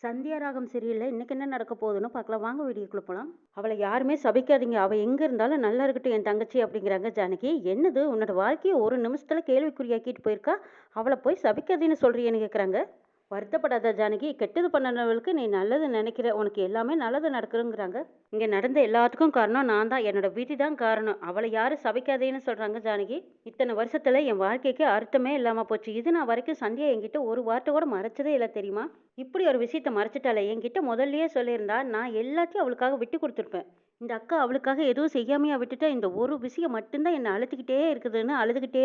சந்தியா ராகம் சரியில்ல. இன்னைக்கு என்ன நடக்க போகுதுன்னு பார்க்கலாம். வாங்க வீடியோக்குள்ள போலாம். அவள யாருமே சபிக்காதீங்க. அவ எங்க இருந்தாலும் நல்லா இருக்கட்டும் என் தங்கச்சி அப்படிங்கிறாங்க ஜானகி. என்னது உன்னோட வாழ்க்கைய ஒரு நிமிஷத்துல கேள்விக்குறியாக்கிட்டு போயிருக்கா. அவள போய் சபிக்காதீன்னு சொல்றியேன்னு கேட்குறாங்க. வருத்தப்படாத ஜானகி, கெட்டது பண்ணவளுக்கு நீ நல்லது நினைக்கிற. உனக்கு எல்லாமே நல்லது நடக்குதுங்கிறாங்க. இங்க நடந்த எல்லாத்துக்கும் காரணம் நான் தான். என்னோட விதி தான் காரணம். அவளை யாரும் சபிக்காதேன்னு சொல்றாங்க ஜானகி. இத்தனை வருஷத்துல என் வாழ்க்கைக்கு அர்த்தமே இல்லாம போச்சு. இது நான் வரைக்கும் சந்தியா என்கிட்ட ஒரு வார்த்தை கூட மறைச்சதே இல்லை தெரியுமா. இப்படி ஒரு விஷயத்த மறைச்சிட்டாலே. என்கிட்ட முதல்லயே சொல்லியிருந்தா நான் எல்லாத்தையும் அவளுக்காக விட்டு கொடுத்துருப்பேன். இந்த அக்கா அவளுக்காக எதுவும் செய்யாமையா விட்டுட்டா. இந்த ஒரு விஷயம் மட்டும்தான் என்னை அழுத்திக்கிட்டே இருக்குதுன்னு அழுதுகிட்டே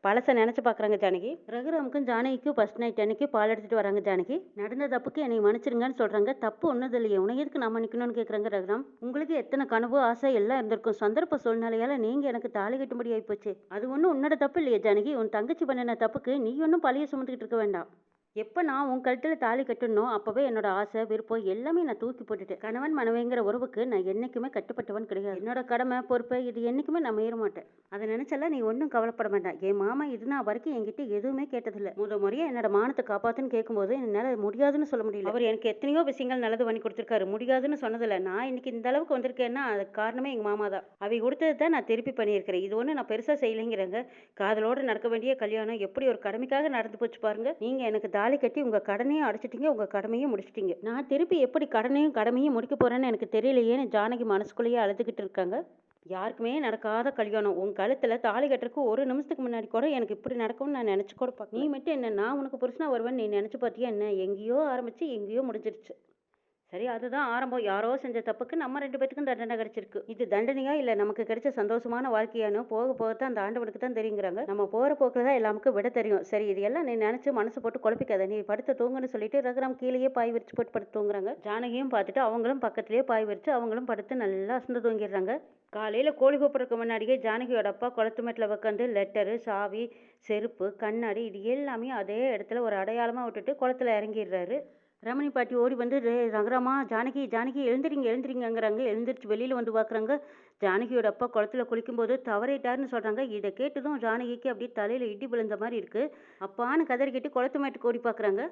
பழச நினைச்சு பாக்குறாங்க ஜானகி. ரகுராமுக்கும் ஜானகிக்கும் ஃபர்ஸ்ட் நைட் அன்னைக்கு பால் எடுத்துட்டு வராங்க ஜானகி. நடந்த தப்புக்கு என்னை மன்னிச்சிருங்கன்னு சொல்றாங்க. தப்பு ஒன்றும் இல்லையே, உன எதுக்கு நான் மன்னிக்கணும்னு கேட்குறாங்க ரகுராம். உங்களுக்கு எத்தனை கனவு ஆசை எல்லாம் இருந்திருக்கும். சந்தர்ப்ப சூழ்நிலையால நீங்க எனக்கு தாலி கட்டும்படி ஆயிப்போச்சு. அது ஒன்றும் உன்னோட தப்பு இல்லையே ஜானகி. உன் தங்கச்சி பண்ணின தப்புக்கு நீ ஒன்றும் பழிய சுமந்துக்கிட்டு இருக்க வேண்டாம். எப்போ நான் உன் கழுத்தில் தாலி கட்டணும் அப்போவே என்னோட ஆசை விருப்பம் எல்லாமே நான் தூக்கி போட்டுட்டேன். கணவன் மனைவிங்கிற உறவுக்கு நான் என்னைக்குமே கட்டுப்பட்டவன் கிடையாது. என்னோட கடமை பொறுப்பை இது என்னைக்குமே நான் மீற மாட்டேன். அதை நினைச்சால நீ ஒன்றும் கவலைப்பட வேண்டாம். என் மாமா இது நான் வரைக்கும் என்கிட்ட எதுவுமே கேட்டதில்லை. முறையாக என்னோட மானத்தை காப்பாத்துன்னு கேட்கும்போது என்னால் முடியாதுன்னு சொல்ல முடியல. அவர் எனக்கு எத்தனையோ விஷயங்கள் நல்லது பண்ணி கொடுத்துருக்காரு. முடியாதுன்னு சொன்னதில்லை. நான் இன்னைக்கு இந்த அளவுக்கு வந்திருக்கேன்னா அதுக்கு காரணமே எங்கள் மாமா தான். அவை கொடுத்தது தான் நான் திருப்பி பண்ணியிருக்கிறேன். இது ஒன்று நான் பெருசாக செய்யலைங்கிறாங்க. காதலோடு நடக்க வேண்டிய கல்யாணம் எப்படி ஒரு கடமைக்காக நடந்து போச்சு பாருங்க. நீங்கள் எனக்கு தாலி கட்டி உங்க கடனையும் அடைச்சிட்டீங்க, உங்க கடமையும் முடிச்சிட்டீங்க. நான் திருப்பி எப்படி கடனையும் கடமையும் முடிக்க போறேன்னு எனக்கு தெரியலையேன்னு ஜானகி மனசுக்குள்ளேயே அழுதுகிட்டு இருக்காங்க. யாருக்குமே நடக்காத கல்யாணம். உன் கழுத்துல தாலி கட்டுறதுக்கு ஒரு நிமிஷத்துக்கு முன்னாடி கூட எனக்கு இப்படி நடக்கும்னு நான் நினைச்சு கூட பார்க்க. நீ மட்டும் என்ன நான் உனக்கு புருஷனா வருவேன்னு நீ நினைச்சு பார்த்தியா என்ன? எங்கேயோ ஆரம்பிச்சு எங்கேயோ முடிஞ்சிருச்சு. சரி, அதுதான் ஆரம்பம். யாரோ செஞ்ச தப்புக்கு நம்ம 2 பேத்துக்கும் தண்டனை கிடைச்சிருக்கு. இது தண்டனையா இல்லை நமக்கு கிடைச்ச சந்தோஷமான வாழ்க்கையானு போக போகத்தான் அந்த ஆண்டவனுக்கு தான் தெரியுங்கிறாங்க. நம்ம போகிற போக்கில் தான் எல்லாமுக்கும் விட தெரியும். சரி, இது எல்லாம் நீ நினச்சி மனசு போட்டு குழப்பிக்காத. நீ படுத்து தூங்குன்னு சொல்லிட்டு ரகுராம் கீழேயே பாய் விரிச்சு போட்டு படுத்து தூங்குறாங்க. ஜானகியும் பார்த்துட்டு அவங்களும் பக்கத்துலேயே பாய் விரிச்சு அவங்களும் படுத்து நல்லா அசந்து தூங்கிடுறாங்க. காலையில் கோழி கூப்பிட்றதுக்கு முன்னாடியே ஜானகியோட அப்பா குளத்து மேட்டில் உட்காந்து லெட்டரு, சாவி, செருப்பு, கண்ணாடி இது எல்லாமே அதே இடத்துல ஒரு அடையாளமாக விட்டுட்டு குளத்துல இறங்கிடுறாரு. ரமணி பாட்டி ஓடி வந்து ரகுராமா, ஜானகி ஜானகி எழுந்திரிங்க எழுந்திரிங்கங்கிறாங்க. எழுந்திரிச்சு வெளியில் வந்து பார்க்குறாங்க. ஜானகியோட அப்பா குளத்துல குளிக்கும்போது தவறிட்டாருன்னு சொல்கிறாங்க. இதை கேட்டதும் ஜானகிக்கு அப்படியே தலையில் இடி விழுந்த மாதிரி இருக்குது. அப்பான்னு கதறிக்கிட்டு குளத்து மேட்டுக்கு ஓடி பார்க்குறாங்க.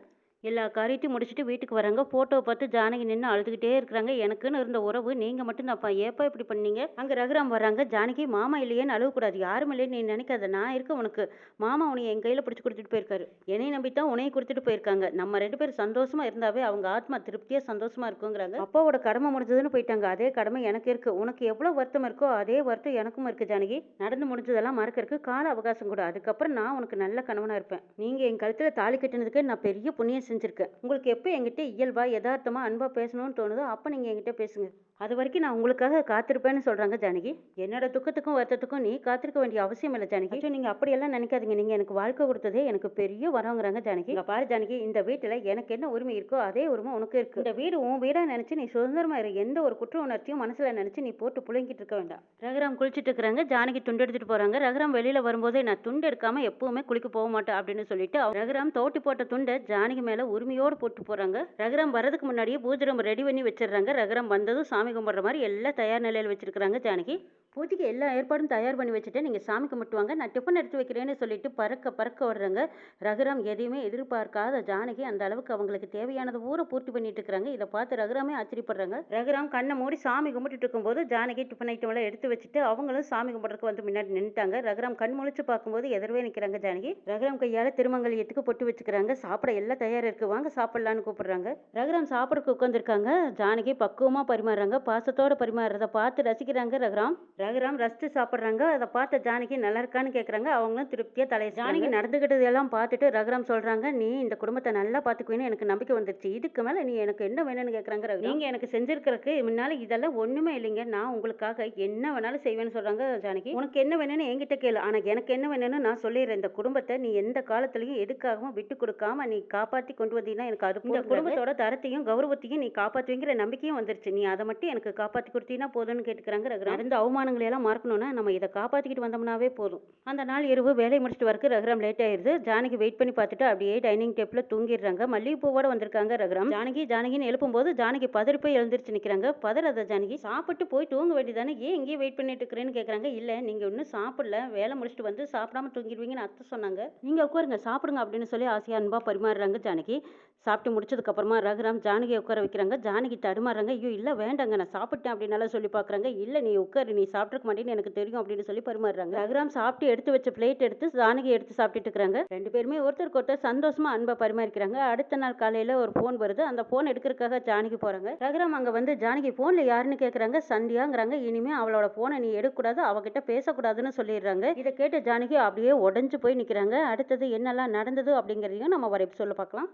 எல்லா காரியத்தையும் முடிச்சுட்டு வீட்டுக்கு வராங்க. ஃபோட்டோவை பார்த்து ஜானகி நின்று அழுதுகிட்டே இருக்கிறாங்க. எனக்குன்னு இருந்த உறவு நீங்கள் மட்டும்தான்ப்பா, ஏப்பா இப்படி பண்ணீங்க? அங்கே ரகுராம் வராங்க. ஜானகி, மாமா இல்லையேன்னு அழுவக்கூடாது. யாரும் இல்லைன்னு நீ நினைக்காத, நான் இருக்க உனக்கு. மாமா உன்னை என் கையில் பிடிச்சி கொடுத்துட்டு போயிருக்காரு. என்னை நம்பித்தான் உன்னையை கொடுத்துட்டு போயிருக்காங்க. நம்ம 2 பேரும் சந்தோஷமா இருந்தாவே அவங்க ஆத்மா திருப்தியாக சந்தோஷமா இருக்குங்கிறாங்க. அப்பாவோட கடமை முடிஞ்சதுன்னு போயிட்டாங்க. அதே கடமை எனக்கு இருக்கு. உனக்கு எவ்வளோ வருத்தம் இருக்கோ அதே வருத்தம் எனக்கும் இருக்கு ஜானகி. நடந்து முடிஞ்சதெல்லாம் மறக்கிறதுக்கு கால அவகாசம் கூட. அதுக்கப்புறம் நான் உனக்கு நல்ல கணவனாக இருப்பேன். நீங்கள் என் கழுத்தில் தாலி கட்டினதுக்கு நான் பெரிய புண்ணியம் செஞ்சுருக்கேன். உங்களுக்கு எப்போ என்கிட்ட இயல்பா யதார்த்தமா அன்பா பேசணும்னு தோணுதோ அப்போ நீங்கள் என்கிட்ட பேசுங்க. அது வரைக்கும் நான் உங்களுக்காக காத்திருப்பேன்னு சொல்கிறாங்க ஜானகி. என்னோட துக்கத்துக்கும் வருத்தத்துக்கும் நீ காத்திருக்க வேண்டிய அவசியம் இல்லை ஜானகி. நீங்கள் அப்படியெல்லாம் நினைக்காதீங்க. நீங்கள் எனக்கு வாழ்க்கை கொடுத்ததே எனக்கு பெரிய வரங்கிறாங்க ஜானகி. இங்கே பாரு ஜானகி, இந்த வீட்டில் எனக்கு என்ன உரிமை இருக்கோ அதே உரிமை உனக்கு இருக்கு. இந்த வீடு உன் வீடாக நினச்சி நீ சுதந்திரமா இரு. எந்த ஒரு குற்ற உணர்ச்சியும் மனசில் நினச்சி நீ போட்டு புழுங்கிட்டு இருக்க வேண்டாம். ரகுராம் குளிச்சுட்டு இருக்கிறாங்க. ஜானகி துண்டு எடுத்துட்டு போகிறாங்க. ரகுராம் வெளியில் வரும்போதே நான் துண்டு எடுக்காமல் எப்பவுமே குளிக்க போக மாட்டேன் அப்படின்னு சொல்லிட்டு ரகுராம் தோட்டி போட்ட துண்டை ஜானகி மேலே உரிமையோடு போட்டு போகிறாங்க. ரகுராம் வரதுக்கு முன்னாடியே பூஜை ரூம் ரெடி பண்ணி வச்சிடுறாங்க. ரகுராம் வந்ததும் சாமி கும்பிட்ற மாதிரி எல்லாம் தயார் நிலையில் வச்சிருக்கிறாங்க ஜானகி. பூஜைக்கு எல்லா ஏற்பாடும் தயார் பண்ணி வச்சுட்டு நீங்கள் சாமி கும்பிட்டுவாங்க, நான் டிஃபன் எடுத்து வைக்கிறேன்னு சொல்லிட்டு பறக்க வர்றாங்க. ரகுராம் எதையுமே எதிர்பார்க்காத ஜானகி அந்த அளவுக்கு அவங்களுக்கு தேவையானது ஊரை பூர்த்தி பண்ணிட்டு இருக்கிறாங்க. இதை பார்த்து ரகுராமே ஆச்சரியப்படுறாங்க. ரகுராம் கண்ணை மூடி சாமி கும்பிட்டு இருக்கும்போது ஜானகி டிஃபன் ஐட்டம் எல்லாம் எடுத்து வச்சுட்டு அவங்களும் சாமி கும்பிட்றதுக்கு வந்து முன்னாடி நின்றுட்டாங்க. ரகுராம் கண் முழிச்சு பார்க்கும்போது எதிர்வே நிற்கிறாங்க ஜானகி. ரகுராம் கையால் திருமங்கல்யத்துக்கு பொட்டு வச்சுக்கிறாங்க. சாப்பிட எல்லாம் தயார் இருக்கு, வாங்க சாப்பிடலான்னு கூப்பிடுறாங்க. ரகுராம் சாப்பிடறதுக்கு உட்காந்துருக்காங்க. ஜானகி பக்குவமாக பரிமாறுறாங்க. பாசத்தோட பரிமாறுறத பார்த்து ரசிக்கிறாங்க ரகுராம் ரசித்து சாப்பிட்றாங்க. அதை பார்த்த ஜானகி நல்லா இருக்கான்னு கேட்குறாங்க. அவங்களும் திருப்தியாக தலையை ஜானகி நடந்துக்கிட்டது எல்லாம் பார்த்துட்டு ரகுராம் சொல்கிறாங்க, நீ இந்த குடும்பத்தை நல்லா பார்த்துக்குவேன்னு எனக்கு நம்பிக்கை வந்துருச்சு. இதுக்கு மேலே நீ எனக்கு என்ன வேணும்னு கேட்குறாங்க. நீங்கள் எனக்கு செஞ்சிருக்கிறதுக்கு முன்னால் இதெல்லாம் ஒன்றுமே இல்லைங்க. நான் உங்களுக்காக என்ன வேணாலும் செய்வேன்னு சொல்கிறாங்க ஜானகி. உனக்கு என்ன வேணும்னு என்கிட்ட கேளு, ஆனால் எனக்கு என்ன வேணும்னு நான் சொல்லிடுறேன். இந்த குடும்பத்தை நீ எந்த காலத்துலையும் எதுக்காகவும் விட்டு கொடுக்காம நீ காப்பாற்றி கொண்டு வந்தீங்கன்னா எனக்கு அது இந்த குடும்பத்தோட தரத்தையும் கௌரவத்தையும் நீ காப்பாற்றுவீங்கிற நம்பிக்கையும் வந்துருச்சு. நீ அதை மட்டும் எனக்கு காப்பாற்றி கொடுத்தீங்கன்னா போதும்னு கேட்டுக்கிறாங்க ரகுராம். நடந்த அவமானங்களை எல்லாம் மறக்கணும்னா நம்ம இதை காப்பாற்றிக்கிட்டு வந்தோம்னாவே போதும். அந்த நாள் இரவு வேலை முடிச்சுட்டு வரக்கு ரகுராம் லேட் ஆயிருது. ஜானகி வெயிட் பண்ணி பார்த்துட்டு அப்படியே டைனிங் டேபிளில் தூங்கிடுறாங்க. மல்லிகைப்பூவோட வந்திருக்காங்க ரகுராம். ஜானகின்னு எழுப்பும்போது ஜானகி பதறி போய் எழுந்திரிச்சு நிற்கிறாங்க. பதறாத ஜானகி, சாப்பிட்டு போய் தூங்க வேண்டியதானே, ஏன் இங்கேயே வெயிட் பண்ணிட்டு இருக்கிறேன்னு கேட்குறாங்க. இல்லை, நீங்கள் இன்னும் சாப்பிடல, வேலை முடிச்சுட்டு வந்து சாப்பிடாம தூங்கிடுவீங்கன்னு அத்தை சொன்னாங்க. நீங்கள் உட்காருங்க சாப்பிடுங்க அப்படின்னு சொல்லி ஆசையா அன்பா பரிமாறுறாங்க ஜானகி. சாப்பிட்டு முடிச்சதுக்கு அப்புறமா ரகுராம் ஜானகியை உட்கார வைக்கிறாங்க. ஜானகி தடுமாறுறாங்க. ஐயோ! இல்ல வேண்டாங்க நான் சாப்பிட்டேன் அப்படின்னாலாம் சொல்லி பார்க்குறாங்க. இல்ல நீ உட்காரு நீ சாப்பிட்டுருக்க மாட்டேன்னு எனக்கு தெரியும் அப்படின்னு சொல்லி பரிமாறுறாங்க. ரகுராம் சாப்பிட்டு எடுத்து வச்ச பிளேட் எடுத்து ஜானகி எடுத்து சாப்பிட்டுட்டு இருக்கிறாங்க. 2 பேருமே ஒருத்தருக்கு ஒருத்தர் சந்தோஷமா அன்பா பரிமாறிக்கிறாங்க. அடுத்த நாள் காலையில ஒரு ஃபோன் வருது. அந்த ஃபோன் எடுக்கிறதுக்காக ஜானகி போறாங்க. ரகுராம் அங்க வந்து ஜானகி ஃபோன்ல யாருன்னு கேட்குறாங்க. சந்தியாங்கிறாங்க. இனிமே அவளோட ஃபோனை நீ எடுக்கக்கூடாது. அவகிட்ட பேசக்கூடாதுன்னு சொல்லிடுறாங்க. இதை கேட்டு ஜானகி அப்படியே உடைஞ்சு போய் நிற்கிறாங்க. அடுத்தது என்னெல்லாம் நடந்தது அப்படிங்கிறதையும் நம்ம வர சொல்ல பார்க்கலாம்.